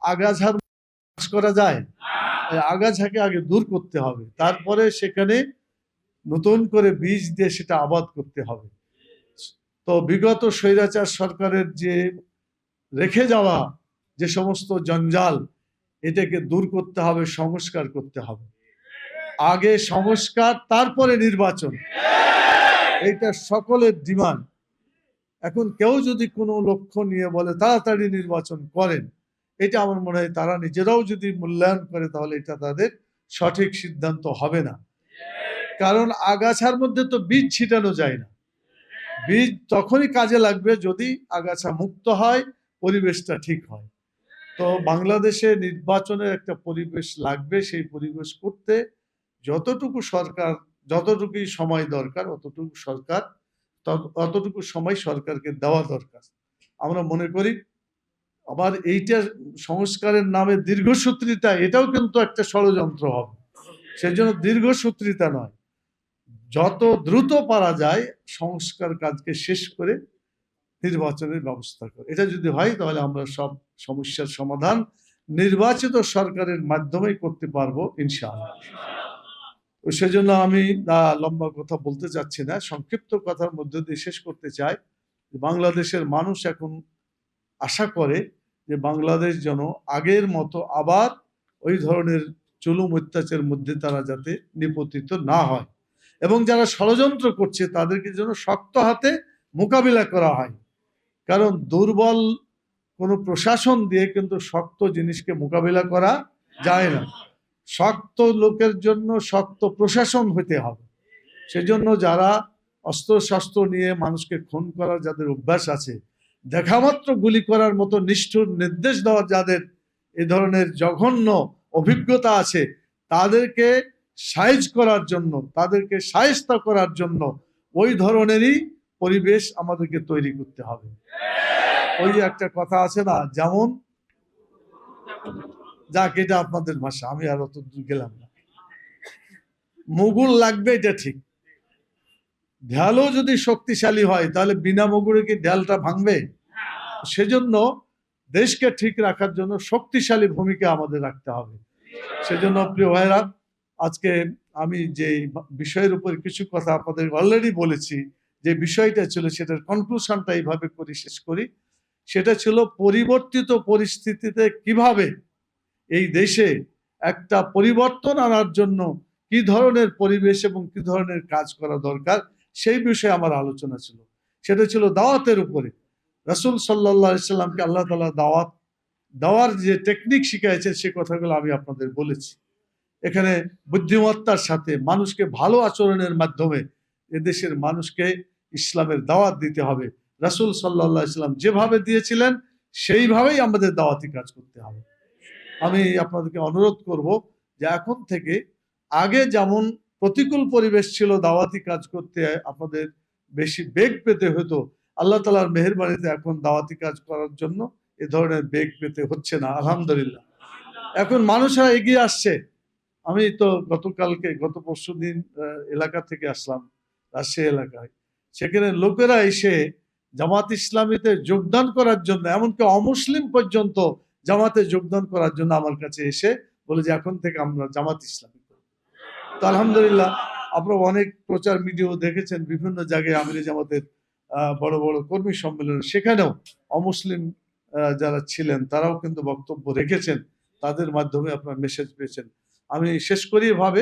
আগাছার চাষ করা যায়? আগাছাকে আগে দূর করতে হবে, তারপরে সেখানে নতুন করে বীজ দিয়ে সেটা আবাদ করতে হবে। তো বিগত স্বৈরাচার সরকারের যে রেখে যাওয়া যে সমস্ত জঞ্জাল, এটাকে দূর করতে হবে, সংস্কার করতে হবে। আগে সংস্কার, তারপরে নির্বাচন, এইটা সকলের ডিমান্ড। এখন কেউ যদি কোনো লক্ষ্য নিয়ে বলে তাড়াতাড়ি নির্বাচন করেন, এটা আমার মনে হয় তারা নিজেরাও যদি মূল্যায়ন করে তাহলে এটা তাদের সঠিক সিদ্ধান্ত হবে না। কারণ আগাছার মধ্যে তো বীজ ছিটানো যায় না। বীজ তখনই কাজে লাগবে যদি আগাছা মুক্ত হয়, পরিবেশটা ঠিক হয়। তো বাংলাদেশে নির্বাচনের একটা পরিবেশ লাগবে। সেই পরিবেশ করতে যতটুকু সরকার, যতটুকুই সময় দরকার অতটুকু সময় সরকারকে দেওয়া দরকার। আমরা মনে করি আবার এইটা সংস্কারের নামে দীর্ঘসূত্রিতা, এটাও কিন্তু একটা ষড়যন্ত্র হবে। সেই জন্য দীর্ঘসূত্রিতা নয়, যত দ্রুত পারা যায় সংস্কার কাজকে শেষ করে নির্বাচনের ব্যবস্থা করে, এটা যদি হয় তাহলে আমরা সব সমস্যার সমাধান নির্বাচিত সরকারের মাধ্যমেই করতে পারবো ইনশাআল্লাহ। সেজন্য আমি লম্বা কথা বলতে চাচ্ছি না, সংক্ষিপ্ত কথার মধ্যে দিয়ে শেষ করতে চাই। বাংলাদেশের মানুষ এখন আশা করে যে বাংলাদেশ যেন আগের মতো আবার ওই ধরনের জুলুম অত্যাচারের মধ্যে তারা যাতে নিপতিত না হয়, এবং যারা ষড়যন্ত্র করছে তাদেরকে যেন শক্ত হাতে মোকাবিলা করা হয়। কারণ দুর্বল কোনো প্রশাসন দিয়ে কিন্তু শক্ত জিনিসকে মোকাবিলা করা যায় না। শক্ত লোকের জন্য শক্ত প্রশাসন হতে হবে। সেজন্য যারা অস্ত্রশস্ত্র নিয়ে মানুষকে খুন করার যাদের অভ্যাস আছে, দেখামাত্র গুলি করার মতো নিষ্ঠুর নির্দেশ দেওয়ার যাদের এ ধরনের জঘন্য অভিজ্ঞতা আছে, তাদেরকে সাইজ করার জন্য, তাদেরকে শায়েস্তা করার জন্য ওই ধরনেরই পরিবেশ আমাদেরকে তৈরি করতে হবে। ওই একটা কথা আছে না, যেমন যাক, এটা আপনাদের ভাষা, আমি আর অত দূর গেলাম না। মুগুর লাগবে, এটা ঠিক। ঢালও যদি শক্তিশালী হয় তাহলে বিনা মুগুরে কি ঢালটা ভাঙবে? সেজন্য দেশকে ঠিক রাখার জন্য শক্তিশালী ভূমিকা আমাদের রাখতে হবে। সেজন্য প্রিয় ভাইরা, আজকে আমি যে বিষয়ের উপর কিছু কথা আপনাদের অলরেডি বলেছি, যে বিষয়টা ছিল সেটার কনক্লুশনটা এইভাবে করে শেষ করি। সেটা ছিল পরিবর্তিত পরিস্থিতিতে কিভাবে এই দেশে একটা পরিবর্তন আনার জন্য কি ধরনের পরিবেশ এবং কি ধরনের কাজ করা দরকার, সেই বিষয়ে আমার আলোচনা ছিল। সেটা ছিল দাওয়াতের উপরে। রাসূল সাল্লাল্লাহু আলাইহি সাল্লামকে আল্লাহ তাআলা দাওয়াত দেওয়ার যে টেকনিক শিখিয়েছেন সে কথাগুলো আমি আপনাদের বলেছি। এখানে বুদ্ধিমত্তার সাথে মানুষকে ভালো আচরণের মাধ্যমে এদেশের মানুষকে ইসলামের দাওয়াত দিতে হবে। রাসূল সাল্লাল্লাহু আলাইহি সাল্লাম যেভাবে দিয়েছিলেন সেইভাবেই আমাদের দাওয়াতি কাজ করতে হবে। আমি আপনাদেরকে অনুরোধ করব যে এখন থেকে, আগে যেমন প্রতিকূল পরিবেশ ছিল দাওয়াতি কাজ করতে আপনাদের বেশি বেগ পেতে হতো, আল্লাহ তাআলার মেহেরবানিতে এখন দাওয়াতি কাজ করার জন্য এ ধরনের বেগ পেতে হচ্ছে না, আলহামদুলিল্লাহ। এখন মানুষরা এগিয়ে আসছে। আমি তো গত পরশু দিন এলাকা থেকে আসলাম, রাজশাহী এলাকায়। সেখানে লোকেরা এসে জামাত ইসলামীতে যোগদান করার জন্য, এমনকি অমুসলিম পর্যন্ত জামাতে যোগদান করার জন্য আমার কাছে এসে বলে যে এখন থেকে আমরা জামাত ইসলামী করব। তো আলহামদুলিল্লাহ, আপনারা অনেক প্রচার ভিডিও দেখেছেন, বিভিন্ন জায়গায় আমিরে জামাতের বড় বড় কর্মী সম্মেলন, সেখানেও অমুসলিম যারা ছিলেন তারাও কিন্তু বক্তব্য রেখেছেন, তাদের মাধ্যমে আপনারা মেসেজ পেয়েছেন। আমি শেষ করি এভাবে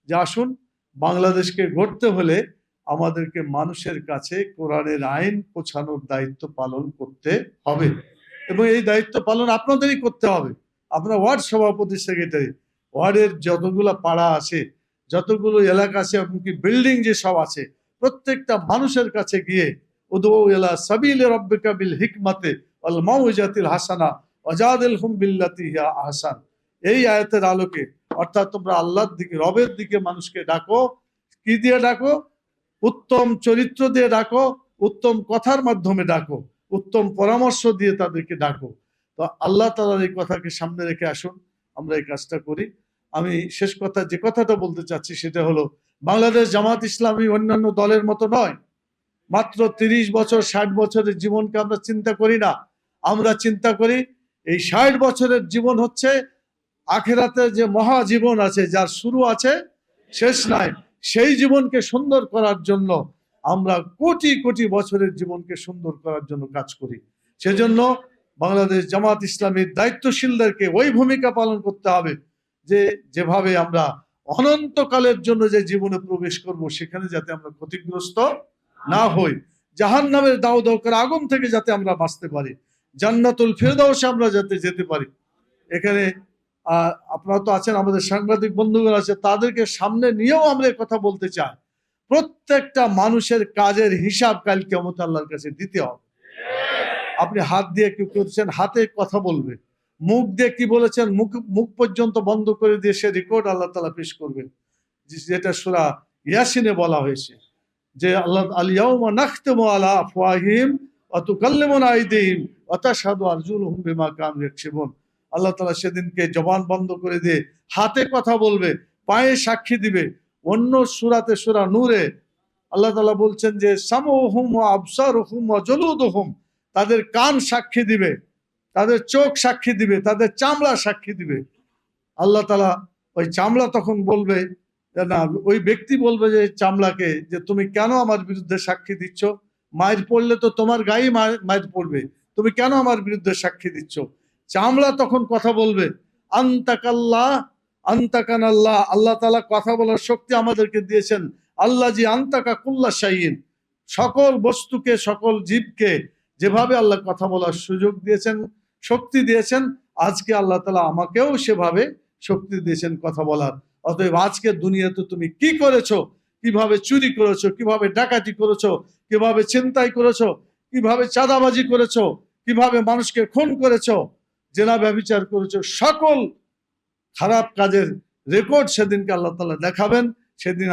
যে আসুন, বাংলাদেশকে গড়তে হলে আমাদেরকে মানুষের কাছে কোরআনের আইন পৌঁছানোর দায়িত্ব পালন করতে হবে, এবং এই দায়িত্ব পালন আপনাদেরই করতে হবে। আপনারা ওয়ার্ড সভাপতি, সেক্রেটারি, ওয়ার্ডের যতগুলো পাড়া আছে, যতগুলো এলাকা আছে, এমনকি বিল্ডিং যে সব আছে, প্রত্যেকটা মানুষের কাছে গিয়ে উদউ ইলা সাবিলি রাব্বিকা বিল হিকমাতি ওয়াল মাউইজাতিল হাসানা ওয়াজাদিলহুম বিল্লাতি হিয়া আহসান, এই আয়াতের আলোকে, অর্থাৎ তোমরা আল্লাহর দিকে, রবের দিকে মানুষকে ডাকো। কি দিয়ে ডাকো? উত্তম চরিত্র দিয়ে ডাকো, উত্তম কথার মাধ্যমে ডাকো, উত্তম পরামর্শ দিয়ে তাদেরকে ডাকো। তো আল্লাহ তাআলার এই কথাকে সামনে রেখে আসুন আমরা এই কাজটা করি। আমি শেষ কথা যে কথাটা বলতে চাচ্ছি সেটা হলো, বাংলাদেশ জামাত ইসলামী অন্যান্য দলের মতো নয়। মাত্র 30 বছর 60 বছরের জীবনকে আমরা চিন্তা করি না, আমরা চিন্তা করি এই 60 বছরের জীবন হচ্ছে আখিরাতে যে মহাজীবন আছে, যার শুরু আছে শেষ নাই, সেই জীবনকে সুন্দর করার জন্য আমরা কোটি কোটি বছরের জীবনকে সুন্দর করার জন্য কাজ করি। সেজন্য বাংলাদেশ জামাত ইসলামীর দায়িত্বশীলদেরকে ওই ভূমিকা পালন করতে হবে যে যেভাবে আমরা অনন্তকালের জন্য যে জীবনে প্রবেশ করব সেখানে যাতে আমরা ক্ষতিগ্রস্ত না হই, জাহান্নামের দাউ দাউ করে আগুন থেকে যাতে আমরা বাঁচতে পারি, জান্নাতুল ফেরদাউসে আমরা যাতে যেতে পারি। এখানে আপনারা তো আছেন, আমাদের সাংবাদিক বন্ধুগণ আছে, তাদেরকে সামনে নিয়েও আমরা কথা বলতে চাই। প্রত্যেকটা মানুষের কাজের হিসাব কাল কিয়ামত আল্লাহর কাছে দিতে হবে। আপনি হাত দিয়ে কি করছেন, হাতে কথা বলবে, মুখ দিয়ে কি বলেছেন, মুখ পর্যন্ত বন্ধ করে দিয়ে সে রেকর্ড আল্লাহ তাআলা পেশ করবেন, যেটা সূরা ইয়াসিনে বলা হয়েছে যে আল্লাহ আল ইয়াউমা নাখতিমু আলা আফওয়াহিহিম ওয়া তুকাল্লিমুনা আইদিহিম ওয়া তাশহাদু আরজুলুহুম বিমা কানু ইয়াকসিবুন। আল্লাহ তাআলা সেদিনকে জবান বন্ধ করে দিয়ে হাতে কথা বলবে, পায়ে সাক্ষী দিবে। অন্য সূরাতে সূরা নূরে আল্লাহ তাআলা বলছেন যে সামউহুম ওয়া আবসারুহুম ওয়া জুলুদুহুম, তাদের কান সাক্ষী দিবে, তাদের চোখ সাক্ষী দিবে, তাদের চামড়া সাক্ষী দিবে। আল্লাহ তাআলা ওই চামড়া তখন বলবে, না ওই ব্যক্তি বলবে যে চামড়াকে, যে তুমি কেন আমার বিরুদ্ধে সাক্ষী দিচ্ছ? মায়ের পড়লে তো তোমার গায়ে মায়ের পড়বে, তুমি কেন আমার বিরুদ্ধে সাক্ষী দিচ্ছ? চামড়া তখন কথা বলবে, আনতাকাল্লাহ আনতাকানাল্লাহ, আল্লাহ তাআলা কথা বলার শক্তি আমাদেরকে দিয়েছেন। আল্লাহ জি আনতাকা কুল্লা শাইইন, সকল বস্তুকে, সকল জীবকে যেভাবে আল্লাহ কথা বলার সুযোগ দিয়েছেন, শক্তি দিয়েছেন, আজকে আল্লাহ তাআলা আমাকেও সেভাবে শক্তি দিয়েছেন কথা বলার। অতএব আজকে দুনিয়াতে তুমি কি করেছো, কিভাবে চুরি করেছো, কিভাবে ডাকাতি করেছো, কিভাবে ছিনতাই করেছো, কিভাবে চাঁদাবাজি করেছো, কিভাবে মানুষকে খুন করেছো, জেনা ব্যভিচার করেছো, সকল খারাপ কাজের রেকর্ড সেদিনকে আল্লাহ তাআলা দেখাবেন। সেদিন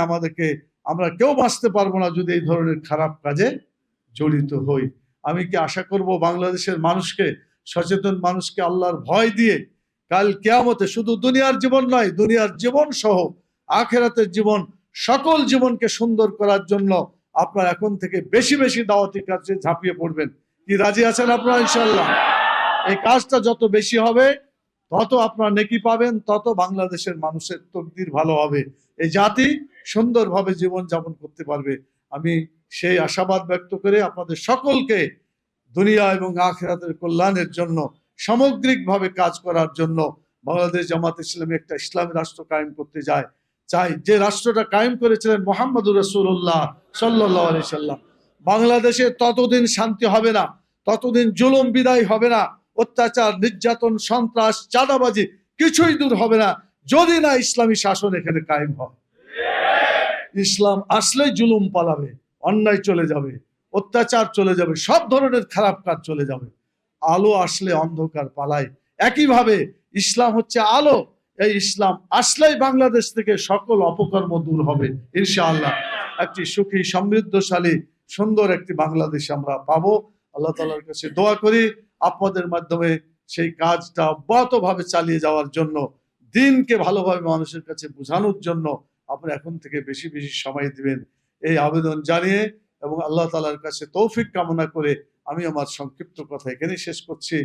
আমরা কেউ বাঁচতে পারবো না যদি এই ধরনের খারাপ কাজে জড়িত হই। আমি কি আশা করব বাংলাদেশের মানুষকে, সচেতন মানুষকে আল্লাহর ভয় দিয়ে কাল কিয়ামতে শুধু দুনিয়ার জীবন নয়, দুনিয়ার জীবন সহ আখিরাতের জীবন, সকল জীবনকে সুন্দর করার জন্য আপনারা এখন থেকে বেশি বেশি দাওয়াতি কাজে ঝাঁপিয়ে পড়বেন। কি রাজি আছেন আপনারা? ইনশাআল্লাহ এই কাজটা যত বেশি হবে তত আপনারা নেকি পাবেন, তত বাংলাদেশের মানুষের তকদির ভালো হবে, এই জাতি সুন্দরভাবে জীবন যাপন করতে পারবে। আমি সেই আশাবাদ ব্যক্ত করে আপনাদের সকলকে দুনিয়া এবং আখিরাতের কল্যাণের জন্য, সামগ্রিকভাবে কাজ করার জন্য বাংলাদেশ জামাত ইসলামী একটা ইসলামী রাষ্ট্র কায়েম করতে চাই, যে রাষ্ট্রটা কায়েম করেছিলেন মুহাম্মদুর রাসূলুল্লাহ সাল্লাল্লাহু আলাইহি সাল্লাম। বাংলাদেশে ততদিন শান্তি হবে না, ততদিন জুলুম বিদায় হবে না, অত্যাচার, নির্যাতন, সন্ত্রাস, চাঁদাবাজি কিছুই দূর হবে না যদি না ইসলামী শাসন এখানে কায়েম হয়। ইসলাম আসলেই জুলুম পালাবে, অন্যায় চলে যাবে, অত্যাচার চলে যাবে, সব ধরনের খারাপ কাজ চলে যাবে। আলো আসলে অন্ধকার পালায়, একইভাবে ইসলাম হচ্ছে আলো। এই ইসলাম আসলেই বাংলাদেশ থেকে সকল অপকর্ম দূর হবে ইনশাআল্লাহ। একটি সুখী, সমৃদ্ধশালী, সুন্দর একটি বাংলাদেশ আমরা পাবো। আল্লাহ তাআলার কাছে দোয়া করি আপনাদের মাধ্যমে সেই কাজটা অব্যাহতভাবে চালিয়ে যাওয়ার জন্য, দিনকে ভালোভাবে মানুষের কাছে বোঝানোর জন্য আপনি এখন থেকে বেশি বেশি সময় দিবেন, এই আবেদন জানিয়ে এবং আল্লাহ তাআলার কাছে তৌফিক কামনা করে আমি আমার সংক্ষিপ্ত কথা এখানেই শেষ করছি।